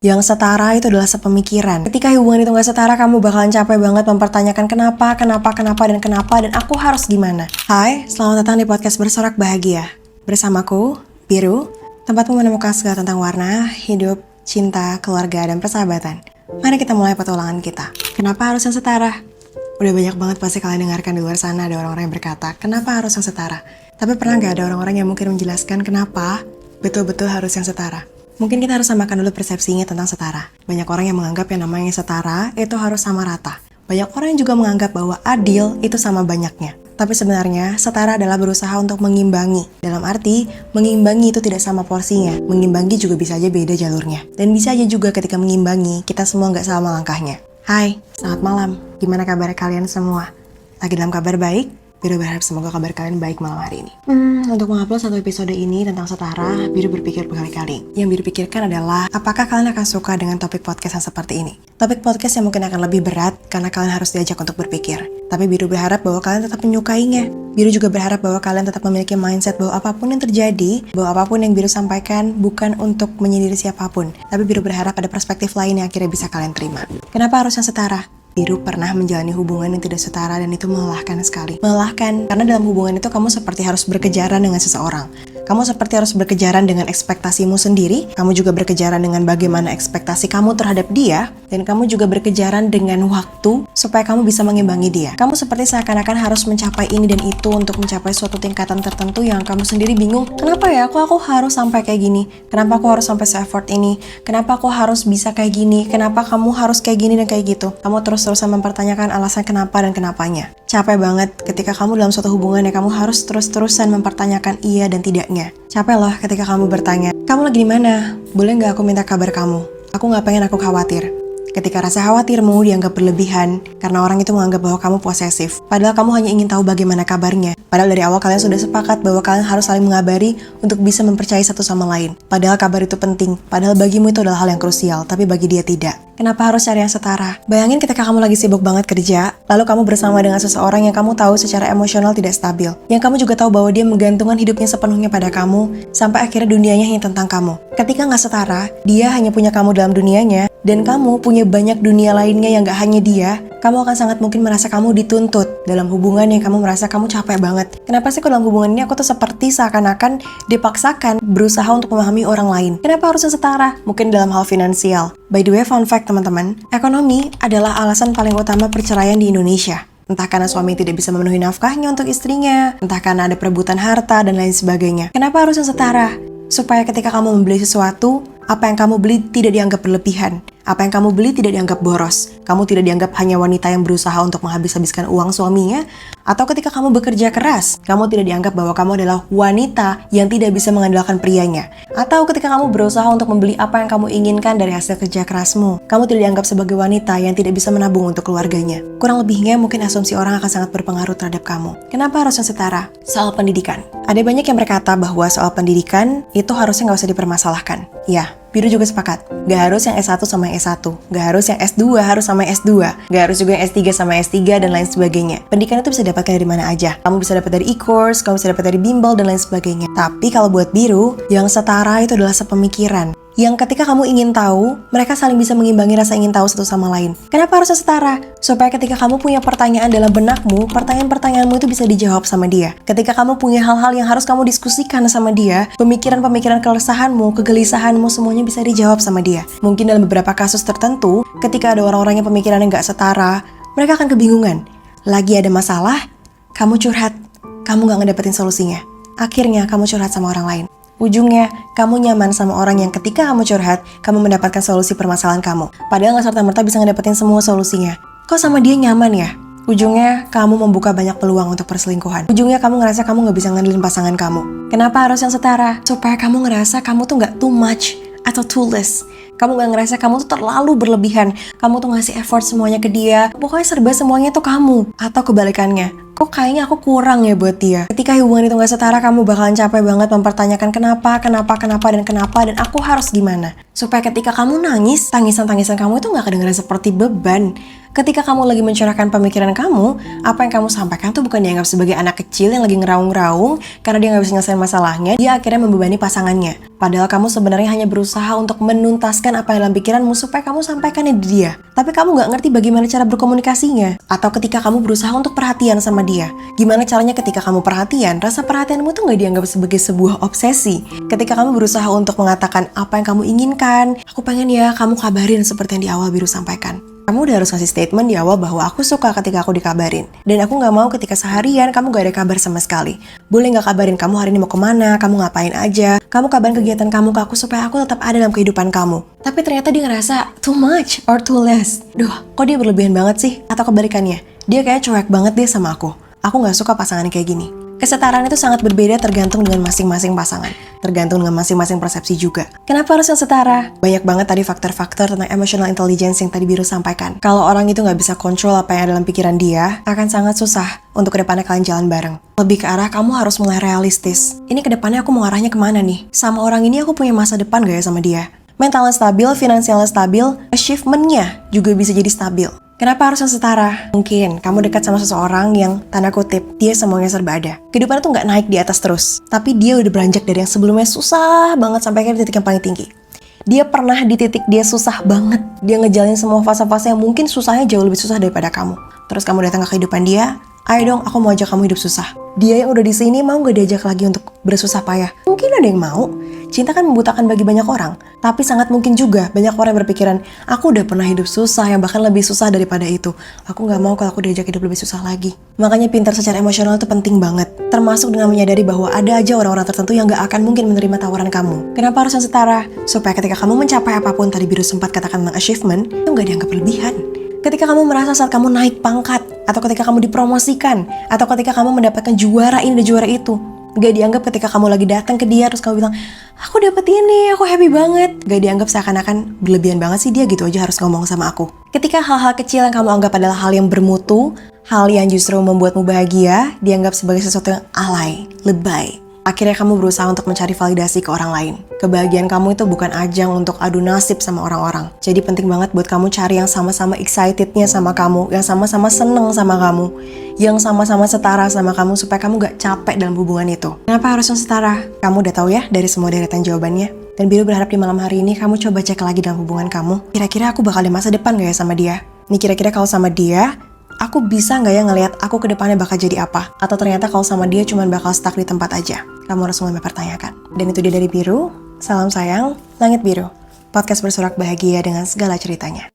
Yang setara itu adalah sepemikiran. Ketika hubungan itu gak setara, kamu bakalan capek banget mempertanyakan kenapa, dan aku harus gimana. Hai, selamat datang di podcast Bersorak Bahagia. Bersamaku, Biru, tempatmu menemukan segala tentang warna, hidup, cinta, keluarga, dan persahabatan. Mari kita mulai petualangan kita. Kenapa harus yang setara? Udah banyak banget pasti kalian dengarkan di luar sana ada orang-orang yang berkata, kenapa harus yang setara? Tapi pernah gak ada orang-orang yang mungkin menjelaskan kenapa betul-betul harus yang setara? Mungkin kita harus samakan dulu persepsinya tentang setara. Banyak orang yang menganggap yang namanya setara itu harus sama rata. Banyak orang yang juga menganggap bahwa adil itu sama banyaknya. Tapi sebenarnya setara adalah berusaha untuk mengimbangi. Dalam arti, mengimbangi itu tidak sama porsinya. Mengimbangi juga bisa aja beda jalurnya. Dan bisa aja juga ketika mengimbangi, kita semua nggak sama langkahnya. Hai, selamat malam. Gimana kabar kalian semua? Lagi dalam kabar baik? Biru berharap semoga kabar kalian baik malam hari ini. Untuk mengupload satu episode ini tentang setara, Biru berpikir berkali-kali. Yang Biru pikirkan adalah, apakah kalian akan suka dengan topik podcast yang seperti ini? Topik podcast yang mungkin akan lebih berat, karena kalian harus diajak untuk berpikir. Tapi Biru berharap bahwa kalian tetap menyukainya. Biru juga berharap bahwa kalian tetap memiliki mindset bahwa apapun yang terjadi, bahwa apapun yang Biru sampaikan bukan untuk menyindir siapapun. Tapi Biru berharap ada perspektif lain yang akhirnya bisa kalian terima. Kenapa harus yang setara? Biru pernah menjalani hubungan yang tidak setara dan itu melelahkan sekali. Melelahkan karena dalam hubungan itu kamu seperti harus berkejaran dengan seseorang. Kamu seperti harus berkejaran dengan ekspektasimu sendiri. Kamu juga berkejaran dengan bagaimana ekspektasi kamu terhadap dia. Dan kamu juga berkejaran dengan waktu supaya kamu bisa mengimbangi dia. Kamu seperti seakan-akan harus mencapai ini dan itu untuk mencapai suatu tingkatan tertentu yang kamu sendiri bingung. Kenapa ya aku harus sampai kayak gini? Kenapa aku harus sampai se-effort ini? Kenapa aku harus bisa kayak gini? Kenapa kamu harus kayak gini dan kayak gitu? Kamu terus-terusan mempertanyakan alasan kenapa dan kenapanya. Capek banget ketika kamu dalam suatu hubungan yang kamu harus terus-terusan mempertanyakan iya dan tidaknya. Capek loh ketika kamu bertanya, kamu lagi di mana? Boleh nggak aku minta kabar kamu? Aku nggak pengen aku khawatir. Ketika rasa khawatirmu dianggap berlebihan karena orang itu menganggap bahwa kamu posesif. Padahal kamu hanya ingin tahu bagaimana kabarnya. Padahal dari awal kalian sudah sepakat bahwa kalian harus saling mengabari untuk bisa mempercayai satu sama lain. Padahal kabar itu penting. Padahal bagimu itu adalah hal yang krusial, tapi bagi dia tidak. Kenapa harus cari yang setara? Bayangin ketika kamu lagi sibuk banget kerja, lalu kamu bersama dengan seseorang yang kamu tahu secara emosional tidak stabil. Yang kamu juga tahu bahwa dia menggantungkan hidupnya sepenuhnya pada kamu, sampai akhirnya dunianya hanya tentang kamu. Ketika nggak setara, dia hanya punya kamu dalam dunianya, dan kamu punya banyak dunia lainnya yang gak hanya dia, kamu akan sangat mungkin merasa kamu dituntut dalam hubungan yang kamu merasa kamu capek banget. Kenapa sih kalau dalam hubungan ini aku tuh seperti seakan-akan dipaksakan berusaha untuk memahami orang lain? Kenapa harusnya setara? Mungkin dalam hal finansial. By the way, fun fact teman-teman, ekonomi adalah alasan paling utama perceraian di Indonesia. Entah karena suami tidak bisa memenuhi nafkahnya untuk istrinya, entah karena ada perebutan harta dan lain sebagainya. Kenapa harusnya setara? Supaya ketika kamu membeli sesuatu, apa yang kamu beli tidak dianggap berlebihan. Apa yang kamu beli tidak dianggap boros. Kamu tidak dianggap hanya wanita yang berusaha untuk menghabis-habiskan uang suaminya. Atau ketika kamu bekerja keras, kamu tidak dianggap bahwa kamu adalah wanita yang tidak bisa mengandalkan prianya. Atau ketika kamu berusaha untuk membeli apa yang kamu inginkan dari hasil kerja kerasmu, kamu tidak dianggap sebagai wanita yang tidak bisa menabung untuk keluarganya. Kurang lebihnya mungkin asumsi orang akan sangat berpengaruh terhadap kamu. Kenapa harusnya setara? Soal pendidikan. Ada banyak yang berkata bahwa soal pendidikan itu harusnya nggak usah dipermasalahkan. Ya, Biru juga sepakat. Gak harus yang S1 sama yang S1. Gak harus yang S2 harus sama yang S2. Gak harus juga yang S3 sama S3 dan lain sebagainya. Pendidikan itu bisa dapatkan dari mana aja. Kamu bisa dapat dari e-course, kamu bisa dapat dari bimbel dan lain sebagainya. Tapi kalau buat Biru, yang setara itu adalah sepemikiran. Yang ketika kamu ingin tahu, mereka saling bisa mengimbangi rasa ingin tahu satu sama lain. Kenapa harusnya setara? Supaya ketika kamu punya pertanyaan dalam benakmu, pertanyaan-pertanyaanmu itu bisa dijawab sama dia. Ketika kamu punya hal-hal yang harus kamu diskusikan sama dia, pemikiran-pemikiran keresahanmu, kegelisahanmu, semuanya bisa dijawab sama dia. Mungkin dalam beberapa kasus tertentu, ketika ada orang-orang yang pemikirannya nggak setara, mereka akan kebingungan. Lagi ada masalah, kamu curhat, kamu nggak ngedapetin solusinya. Akhirnya kamu curhat sama orang lain. Ujungnya, kamu nyaman sama orang yang ketika kamu curhat, kamu mendapatkan solusi permasalahan kamu. Padahal nggak serta-merta bisa ngedapetin semua solusinya. Kok sama dia nyaman ya? Ujungnya, kamu membuka banyak peluang untuk perselingkuhan. Ujungnya, kamu ngerasa kamu nggak bisa ngandelin pasangan kamu. Kenapa harus yang setara? Supaya kamu ngerasa kamu tuh nggak too much atau too less. Kamu gak ngerasa kamu tuh terlalu berlebihan. Kamu tuh ngasih effort semuanya ke dia. Pokoknya serba semuanya tuh kamu. Atau kebalikannya, kok kayaknya aku kurang ya buat dia. Ketika hubungan itu gak setara, kamu bakalan capek banget mempertanyakan kenapa, dan aku harus gimana. Supaya ketika kamu nangis, tangisan-tangisan kamu itu gak kedengeran seperti beban. Ketika kamu lagi mencurahkan pemikiran kamu, apa yang kamu sampaikan tuh bukan dianggap sebagai anak kecil yang lagi ngeraung-ngeraung karena dia gak bisa nyelesain masalahnya, dia akhirnya membebani pasangannya. Padahal kamu sebenarnya hanya berusaha untuk menuntaskan menuliskan apa yang dalam pikiranmu supaya kamu sampaikannya di dia. Tapi kamu gak ngerti bagaimana cara berkomunikasinya. Atau ketika kamu berusaha untuk perhatian sama dia, gimana caranya ketika kamu perhatian, rasa perhatianmu tuh gak dianggap sebagai sebuah obsesi. Ketika kamu berusaha untuk mengatakan apa yang kamu inginkan, aku pengen ya kamu kabarin seperti yang di awal Biru sampaikan. Kamu udah harus ngasih statement di awal bahwa aku suka ketika aku dikabarin. Dan aku gak mau ketika seharian kamu gak ada kabar sama sekali. Boleh gak kabarin kamu hari ini mau kemana, kamu ngapain aja. Kamu kabarin kegiatan kamu ke aku supaya aku tetap ada dalam kehidupan kamu. Tapi ternyata dia ngerasa too much or too less. Duh, kok dia berlebihan banget sih? Atau kebalikannya, dia kayak cuek banget deh sama aku. Aku gak suka pasangan kayak gini. Kesetaraan itu sangat berbeda tergantung dengan masing-masing pasangan. Tergantung dengan masing-masing persepsi juga. Kenapa harus yang setara? Banyak banget tadi faktor-faktor tentang emotional intelligence yang tadi Biru sampaikan. Kalau orang itu nggak bisa kontrol apa yang ada dalam pikiran dia, akan sangat susah untuk kedepannya kalian jalan bareng. Lebih ke arah kamu harus mulai realistis. Ini kedepannya aku mau arahnya kemana nih? Sama orang ini aku punya masa depan gak ya sama dia? Mentalnya stabil, finansialnya stabil, achievement-nya juga bisa jadi stabil. Kenapa harus yang setara? Mungkin kamu dekat sama seseorang yang tanda kutip, dia semuanya serba ada. Kehidupannya tuh nggak naik di atas terus. Tapi dia udah beranjak dari yang sebelumnya susah banget sampai ke titik yang paling tinggi. Dia pernah di titik dia susah banget. Dia ngejalanin semua fase-fase yang mungkin susahnya jauh lebih susah daripada kamu. Terus kamu datang ke kehidupan dia, ayo dong aku mau ajak kamu hidup susah. Dia yang udah di sini mau gak diajak lagi untuk bersusah payah? Mungkin ada yang mau. Cinta kan membutakan bagi banyak orang. Tapi sangat mungkin juga banyak orang yang berpikiran, aku udah pernah hidup susah yang bahkan lebih susah daripada itu. Aku gak mau kalau aku diajak hidup lebih susah lagi. Makanya pintar secara emosional itu penting banget. Termasuk dengan menyadari bahwa ada aja orang-orang tertentu yang gak akan mungkin menerima tawaran kamu. Kenapa harus yang setara? Supaya ketika kamu mencapai apapun tadi Biru sempat katakan tentang achievement, itu gak dianggap berlebihan. Ketika kamu merasa saat kamu naik pangkat, atau ketika kamu dipromosikan, atau ketika kamu mendapatkan juara ini dan juara itu, gak dianggap ketika kamu lagi datang ke dia terus kamu bilang, aku dapet ini, aku happy banget. Gak dianggap seakan-akan berlebihan banget sih dia gitu aja harus ngomong sama aku. Ketika hal-hal kecil yang kamu anggap adalah hal yang bermutu, hal yang justru membuatmu bahagia, dianggap sebagai sesuatu yang alay, lebay. Akhirnya kamu berusaha untuk mencari validasi ke orang lain. Kebahagiaan kamu itu bukan ajang untuk adu nasib sama orang-orang. Jadi penting banget buat kamu cari yang sama-sama excitednya sama kamu, yang sama-sama seneng sama kamu, yang sama-sama setara sama kamu supaya kamu gak capek dalam hubungan itu. Kenapa harus yang setara? Kamu udah tahu ya dari semua deretan jawabannya. Dan Biru berharap di malam hari ini kamu coba cek lagi dalam hubungan kamu. Kira-kira aku bakal ada masa depan gak ya sama dia? Nih kira-kira kalau sama dia, aku bisa nggak ya ngelihat aku ke depannya bakal jadi apa? Atau ternyata kalau sama dia cuma bakal stuck di tempat aja? Kamu harus mulai mempertanyakan. Dan itu dia dari Biru. Salam sayang, Langit Biru. Podcast bersorak bahagia dengan segala ceritanya.